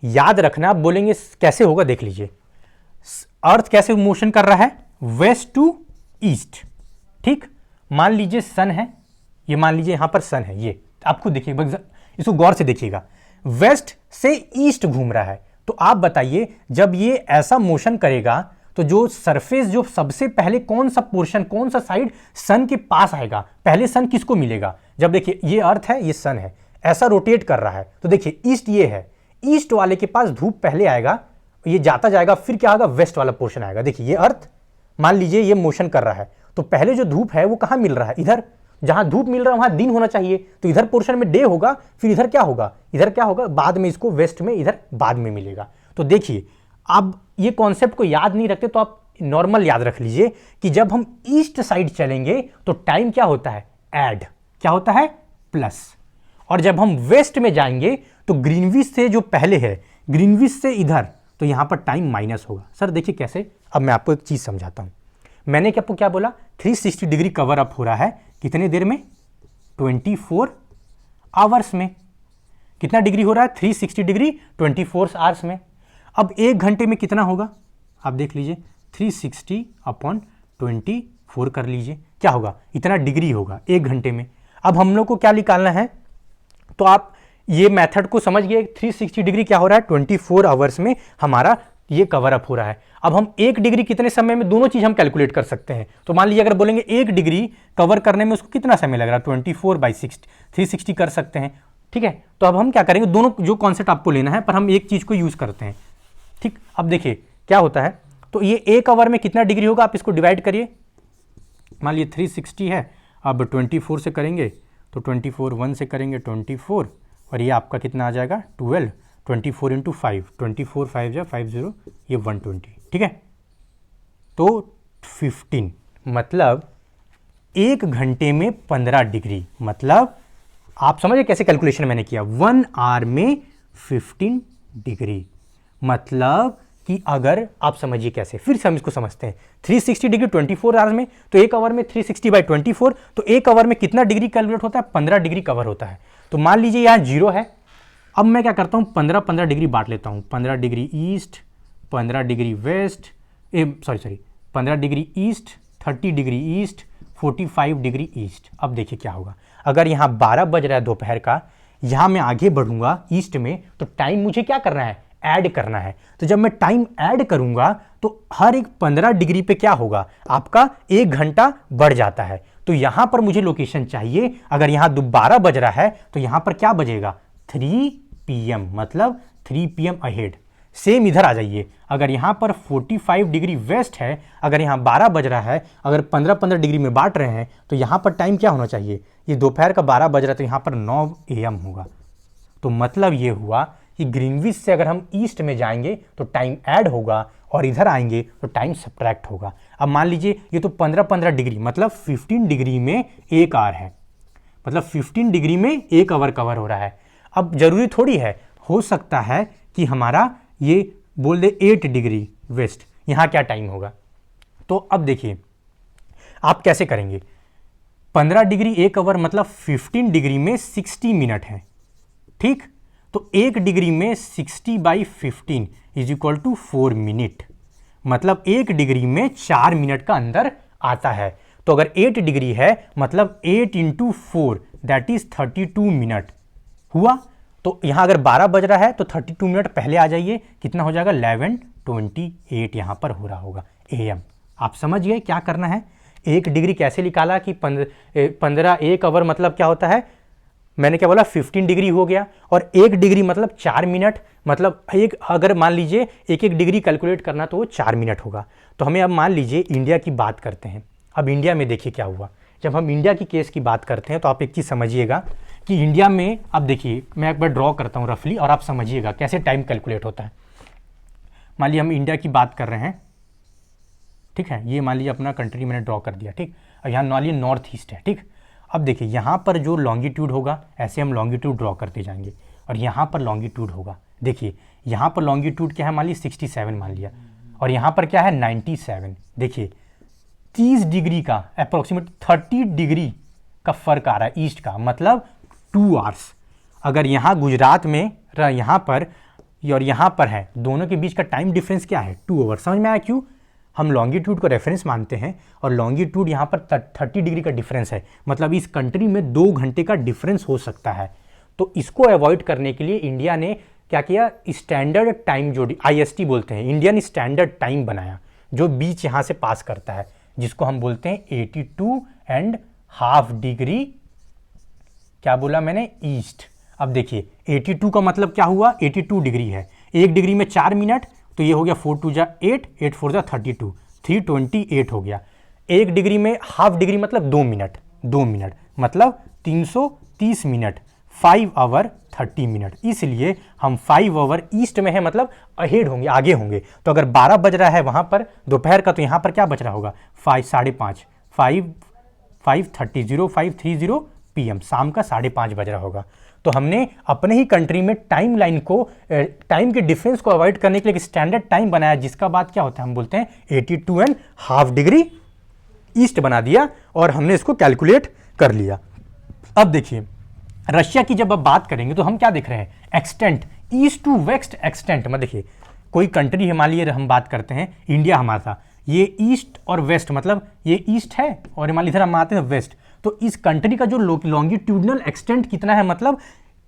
याद रखना, आप बोलेंगे कैसे होगा, देख लीजिए। अर्थ कैसे मोशन कर रहा है, वेस्ट टू ईस्ट, ठीक। मान लीजिए सन है, ये मान लीजिए यहां पर सन है, ये आपको देखिए, इसको गौर से देखिएगा, वेस्ट से ईस्ट घूम रहा है। तो आप बताइए जब ये ऐसा मोशन करेगा तो जो सरफेस, जो सबसे पहले कौन सा पोर्शन, कौन सा साइड सन के पास आएगा, पहले सन किसको मिलेगा। जब देखिए ये अर्थ है, ये सन है, ऐसा रोटेट कर रहा है, तो देखिए ईस्ट ये है, ईस्ट वाले के पास धूप पहले आएगा, ये जाता जाएगा, फिर क्या होगा, वेस्ट वाला पोर्शन आएगा। देखिए ये अर्थ, मान लीजिए ये मोशन कर रहा है, तो पहले जो धूप है वो कहां मिल रहा है, इधर, जहां धूप मिल रहा है वहां दिन होना चाहिए, तो इधर पोर्शन में डे होगा, फिर इधर क्या होगा, इधर क्या होगा, बाद में इसको वेस्ट में, इधर बाद में मिलेगा। तो देखिए आप ये कॉन्सेप्ट को याद नहीं रखते तो आप नॉर्मल याद रख लीजिए कि जब हम ईस्ट साइड चलेंगे तो टाइम क्या होता है, ऐड, क्या होता है, प्लस। और जब हम वेस्ट में जाएंगे तो ग्रीनविच से जो पहले है, ग्रीनविच से इधर, तो यहां पर टाइम माइनस होगा। सर देखिए कैसे, अब मैं आपको एक चीज समझाता हूं। मैंने आपको क्या बोला, 360 डिग्री कवर अप हो रहा है कितने देर में, 24 आवर्स में। कितना डिग्री हो रहा है, 360 डिग्री 24 आवर्स में। अब 1 घंटे में कितना होगा, आप देख लीजिए, 360 अपॉन 24 कर लीजिए, क्या होगा, इतना डिग्री होगा 1 घंटे में। अब हम लोग को क्या निकालना है, तो आप ये मेथड को समझ गए, 360 डिग्री क्या हो रहा है, 24 आवर्स में हमारा ये कवर अप हो रहा है। अब हम 1 डिग्री कितने समय में, दोनों चीज हम कैलकुलेट कर सकते हैं। तो मान लीजिए अगर बोलेंगे 1 डिग्री कवर करने में उसको कितना समय लग रहा है, 24/6, 360 कर सकते हैं, ठीक है। तो अब हम क्या करेंगे, दोनों जो कॉन्सेप्ट आपको लेना है, पर हम एक चीज को यूज करते हैं, ठीक। अब देखिए क्या होता है, तो ये 1 आवर में कितना डिग्री होगा, आप इसको डिवाइड करिए। मान लीजिए 360 है, अब 24 से करेंगे तो 24, 1 से करेंगे 24, और ये आपका कितना आ जाएगा 12, 24 इंटू 5, 24 5 जा 50, ये 120, ठीक है। तो 15, मतलब 1 घंटे में 15 डिग्री, मतलब आप समझे कैसे कैलकुलेशन मैंने किया, 1 आवर में 15 डिग्री, मतलब कि अगर आप समझिए कैसे, फिर से हम इसको समझते हैं, 360 डिग्री 24 आवर्स में, तो 1 आवर में 360/24, तो 1 आवर में कितना डिग्री कैलकुलेट होता है, 15 डिग्री कवर होता है। तो मान लीजिए यहाँ 0 है, अब मैं क्या करता हूँ, 15 डिग्री बांट लेता हूँ, 15 degree east, 15 degree west, 15 degree east, 30 degree east, 45 degree east. अब देखिए क्या होगा, अगर यहाँ 12 बज रहा है दोपहर का, यहाँ मैं आगे बढ़ूंगा ईस्ट में, तो टाइम मुझे क्या करना है, ऐड करना है। तो जब मैं टाइम ऐड करूंगा तो हर एक 15 डिग्री पे क्या होगा, आपका 1 घंटा बढ़ जाता है। तो यहां पर मुझे लोकेशन चाहिए, अगर यहां 12 बज रहा है तो यहां पर क्या बजेगा, 3 PM, मतलब 3 PM अहेड। सेम इधर आ जाइए, अगर यहां पर 45 डिग्री वेस्ट है, अगर यहां 12 बज रहा है, अगर 15 डिग्री में बांट रहे हैं, तो यहां पर टाइम क्या होना चाहिए, ये दोपहर का 12 बज रहा है तो यहां पर 9 AM होगा। तो मतलब ये हुआ कि ग्रीनविच से अगर हम ईस्ट में जाएंगे तो टाइम ऐड होगा, और इधर आएंगे तो टाइम सब्ट्रैक्ट होगा। अब मान लीजिए ये तो 15 डिग्री, मतलब 15 डिग्री में 1 आवर है, मतलब 15 डिग्री में 1 आवर कवर हो रहा है। अब जरूरी थोड़ी है, हो सकता है कि हमारा ये बोल दे 8 डिग्री वेस्ट, यहाँ क्या टाइम होगा। तो अब देखिए आप कैसे करेंगे, 15 डिग्री 1 आवर, मतलब 15 डिग्री में 60 मिनट है, ठीक। तो 1 डिग्री में 60/15 इज इक्वल टू 4 मिनट, मतलब 1 डिग्री में 4 मिनट का अंदर आता है। तो अगर 8 डिग्री है मतलब 8 × 4 दैट इज 32 मिनट हुआ। तो यहां अगर 12 बज रहा है तो 32 मिनट पहले आ जाइए, कितना हो जाएगा, 11:28 यहां पर हो रहा होगा AM। आप समझ गए क्या करना है। 1 डिग्री कैसे निकाला कि 15 1 आवर मतलब क्या होता है, मैंने क्या बोला, 15 डिग्री हो गया, और 1 डिग्री मतलब 4 मिनट, मतलब एक, अगर मान लीजिए 1 डिग्री कैलकुलेट करना तो वो 4 मिनट होगा। तो हमें अब मान लीजिए इंडिया की बात करते हैं। अब इंडिया में देखिए क्या हुआ, जब हम इंडिया की केस की बात करते हैं तो आप एक चीज़ समझिएगा कि इंडिया में, अब देखिए मैं एक बार ड्रॉ करता हूँ रफली और आप समझिएगा कैसे टाइम कैलकुलेट होता है। मान लीजिए हम इंडिया की बात कर रहे हैं, ठीक है, ये मान लीजिए अपना कंट्री मैंने ड्रॉ कर दिया, ठीक। और यहाँ मान लीजिए नॉर्थ ईस्ट है, ठीक। अब देखिए यहाँ पर जो लॉन्गिट्यूड होगा ऐसे हम लॉन्गिट्यूड ड्रॉ करते जाएंगे, और यहाँ पर लॉन्गिट्यूड होगा, देखिए यहाँ पर लॉन्गिट्यूड क्या है, मान लीजिए 67 मान लिया, और यहाँ पर क्या है 97। देखिए 30 डिग्री का अप्रोक्सीमेट 30 डिग्री का फर्क आ रहा है ईस्ट का, मतलब 2 आवर्स। अगर यहाँ गुजरात में यहाँ पर और यहाँ पर है, दोनों के बीच का टाइम डिफरेंस क्या है 2 आवर्स। समझ में आया क्यों? हम लॉन्गिट्यूड को रेफरेंस मानते हैं और लॉन्गिट्यूड यहाँ पर 30 डिग्री का डिफरेंस है, मतलब इस कंट्री में 2 घंटे का डिफरेंस हो सकता है। तो इसको अवॉइड करने के लिए इंडिया ने क्या किया, स्टैंडर्ड टाइम जो IST बोलते हैं, इंडियन स्टैंडर्ड टाइम बनाया, जो बीच यहाँ से पास करता है, जिसको हम बोलते हैं 82.5 डिग्री, क्या बोला मैंने, ईस्ट। अब देखिए 82 का मतलब क्या हुआ, 82 डिग्री है, 1 डिग्री में 4 मिनट, तो ये हो गया 4 2 जा 8, 8 4 जा 32, 328 हो गया। 1 डिग्री में हाफ डिग्री मतलब 2 मिनट, 2 मिनट मतलब 330 मिनट, 5 आवर 30 मिनट। इसलिए हम 5 आवर ईस्ट में है, मतलब अहेड होंगे, आगे होंगे। तो अगर 12 बज रहा है वहाँ पर दोपहर का, तो यहाँ पर क्या बज रहा होगा 5:30, 0530 PM, शाम का 5:30 बज रहा होगा। तो हमने अपने ही कंट्री में टाइम लाइन को, टाइम के डिफरेंस को अवॉइड करने के लिए एक स्टैंडर्ड टाइम बनाया, जिसका बात क्या होता है, हम बोलते हैं 82.5 डिग्री ईस्ट बना दिया, और हमने इसको कैलकुलेट कर लिया। अब देखिए रशिया की जब अब बात करेंगे तो हम क्या देख रहे हैं, extent, east to west extent. मतलब देखिए कोई कंट्री है, मान लीजिए हम बात करते हैं इंडिया हमारा था, ये ईस्ट और वेस्ट, मतलब ये ईस्ट है और मान लीजिए इधर हम आते हैं वेस्ट। तो इस कंट्री का जो लॉन्गिट्यूडनल एक्सटेंट कितना है, मतलब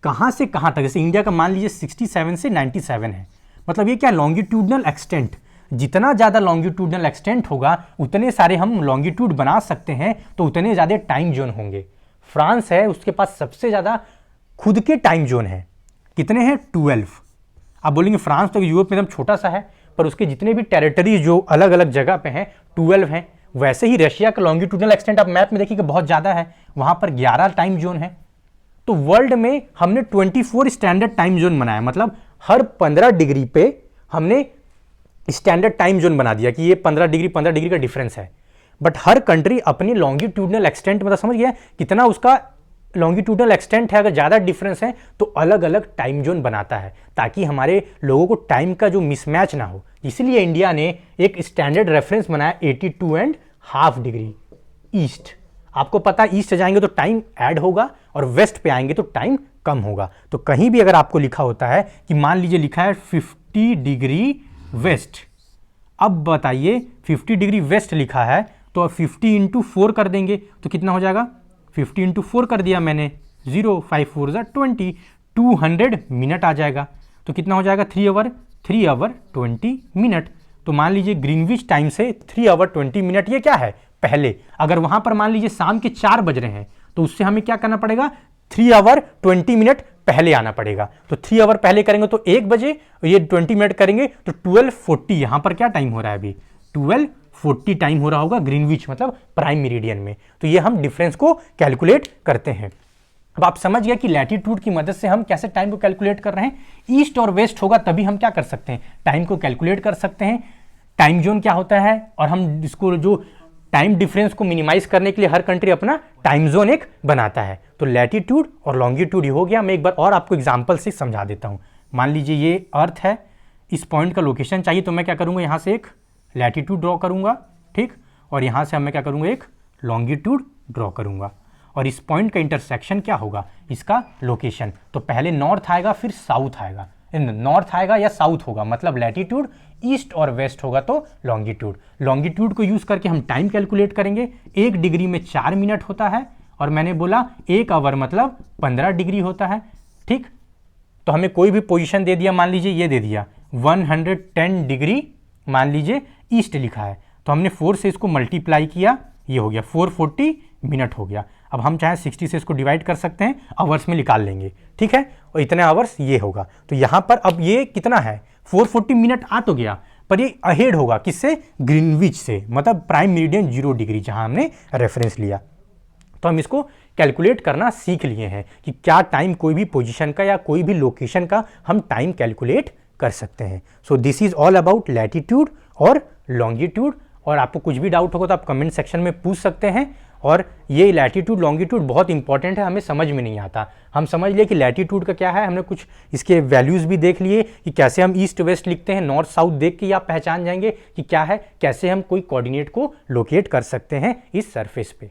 कहाँ से कहाँ तक, जैसे इंडिया का मान लीजिए 67 से 97 है, मतलब ये क्या लॉन्गिट्यूडनल एक्सटेंट, जितना ज़्यादा लॉन्गिट्यूडनल एक्सटेंट होगा उतने सारे हम लॉन्गिट्यूड बना सकते हैं, तो उतने ज़्यादा टाइम जोन होंगे। फ्रांस है, उसके पास सबसे ज़्यादा खुद के टाइम जोन है, कितने हैं 12। आप बोलेंगे फ्रांस तो यूरोप में एकदम छोटा सा है, पर उसके जितने भी टेरिटरी जो अलग अलग जगह पे हैं 12 हैं। वैसे ही रशिया का लॉन्गिट्यूडनल एक्सटेंट आप मैप में देखिए बहुत ज़्यादा है, वहाँ पर 11 टाइम जोन है। तो वर्ल्ड में हमने 24 स्टैंडर्ड टाइम जोन बनाया, मतलब हर 15 डिग्री पे हमने स्टैंडर्ड टाइम जोन बना दिया कि ये 15 डिग्री का डिफरेंस है। बट हर कंट्री अपनी लॉन्गिट्यूडनल एक्सटेंट, मतलब समझ गया कितना उसका लॉन्गिट्यूडनल एक्सटेंट है, अगर ज़्यादा डिफरेंस है तो अलग अलग टाइम जोन बनाता है, ताकि हमारे लोगों को टाइम का जो मिसमैच ना हो। इसलिए इंडिया ने एक स्टैंडर्ड रेफरेंस बनाया 82.5 डिग्री ईस्ट। आपको पता है ईस्ट जाएंगे तो टाइम ऐड होगा और वेस्ट पे आएंगे तो टाइम कम होगा। तो कहीं भी अगर आपको लिखा होता है कि मान लीजिए लिखा है 50 डिग्री वेस्ट, अब बताइए 50 डिग्री वेस्ट लिखा है तो 50 × 4 कर देंगे तो कितना हो जाएगा, 50 × 4 कर दिया मैंने, 0 5 4 जा 20, 200 मिनट आ जाएगा। तो कितना हो जाएगा 3 आवर 20 मिनट। तो मान लीजिए ग्रीनविच टाइम से 3 आवर 20 मिनट ये क्या है पहले। अगर वहाँ पर मान लीजिए शाम के 4 बज रहे हैं तो उससे हमें क्या करना पड़ेगा, 3 आवर 20 मिनट पहले आना पड़ेगा। तो 3 आवर पहले करेंगे तो 1 बजे, ये 20 मिनट करेंगे तो 12:40। यहाँ पर क्या टाइम हो रहा है अभी, 12:40 टाइम हो रहा होगा ग्रीनविच, मतलब प्राइम मेरिडियन में। तो ये हम डिफरेंस को कैलकुलेट करते हैं। अब आप समझ गए कि लैटिट्यूड की मदद से हम कैसे टाइम को कैलकुलेट कर रहे हैं। ईस्ट और वेस्ट होगा तभी हम क्या कर सकते हैं, टाइम को कैलकुलेट कर सकते हैं। टाइम जोन क्या होता है, और हम इसको जो टाइम डिफरेंस को मिनिमाइज करने के लिए हर कंट्री अपना टाइम जोन एक बनाता है। तो लैटिट्यूड और लॉन्गिट्यूड हो गया। मैं एक बार और आपको एग्जांपल से समझा देता हूं। मान लीजिए ये अर्थ है, इस पॉइंट का लोकेशन चाहिए तो मैं क्या करूंगा, यहां से एक लैटिट्यूड ड्रॉ करूंगा, ठीक, और यहां से मैं क्या करूंगा, एक लॉन्गिट्यूड ड्रॉ करूंगा, और इस पॉइंट का इंटरसेक्शन क्या होगा, इसका लोकेशन। तो पहले नॉर्थ आएगा फिर साउथ आएगा, नॉर्थ आएगा या साउथ होगा, मतलब लैटिट्यूड। ईस्ट और वेस्ट होगा तो लॉन्गिट्यूड। लॉन्गिट्यूड को यूज करके हम टाइम कैलकुलेट करेंगे। 1 डिग्री में 4 मिनट होता है, और मैंने बोला 1 आवर मतलब 15 डिग्री होता है, ठीक। तो हमें कोई भी पोजीशन दे दिया, मान लीजिए ये दे दिया 110 डिग्री, मान लीजिए ईस्ट लिखा है, तो हमने 4 से इसको मल्टीप्लाई किया, ये हो गया 440 मिनट हो गया। अब हम चाहे 60 से इसको डिवाइड कर सकते हैं, आवर्स में निकाल लेंगे, ठीक है, और इतने आवर्स ये होगा। तो यहाँ पर अब ये कितना है, 440 मिनट आ तो गया, पर ये अहेड होगा किससे, ग्रीनविच से, मतलब प्राइम मेरिडियन 0 डिग्री, जहाँ हमने रेफरेंस लिया। तो हम इसको कैलकुलेट करना सीख लिए हैं कि क्या टाइम कोई भी पोजीशन का या कोई भी लोकेशन का हम टाइम कैलकुलेट कर सकते हैं। So this is all about latitude और लॉन्गिट्यूड। और आपको कुछ भी डाउट होगा तो आप कमेंट सेक्शन में पूछ सकते हैं। और ये लैटिट्यूड लॉन्गिट्यूड बहुत इंपॉर्टेंट है, हमें समझ में नहीं आता। हम समझ लिए कि लैटिट्यूड का क्या है, हमने कुछ इसके वैल्यूज़ भी देख लिए कि कैसे हम ईस्ट वेस्ट लिखते हैं, नॉर्थ साउथ देख के आप पहचान जाएंगे कि क्या है, कैसे हम कोई कोऑर्डिनेट को लोकेट कर सकते हैं इस सरफेस पे।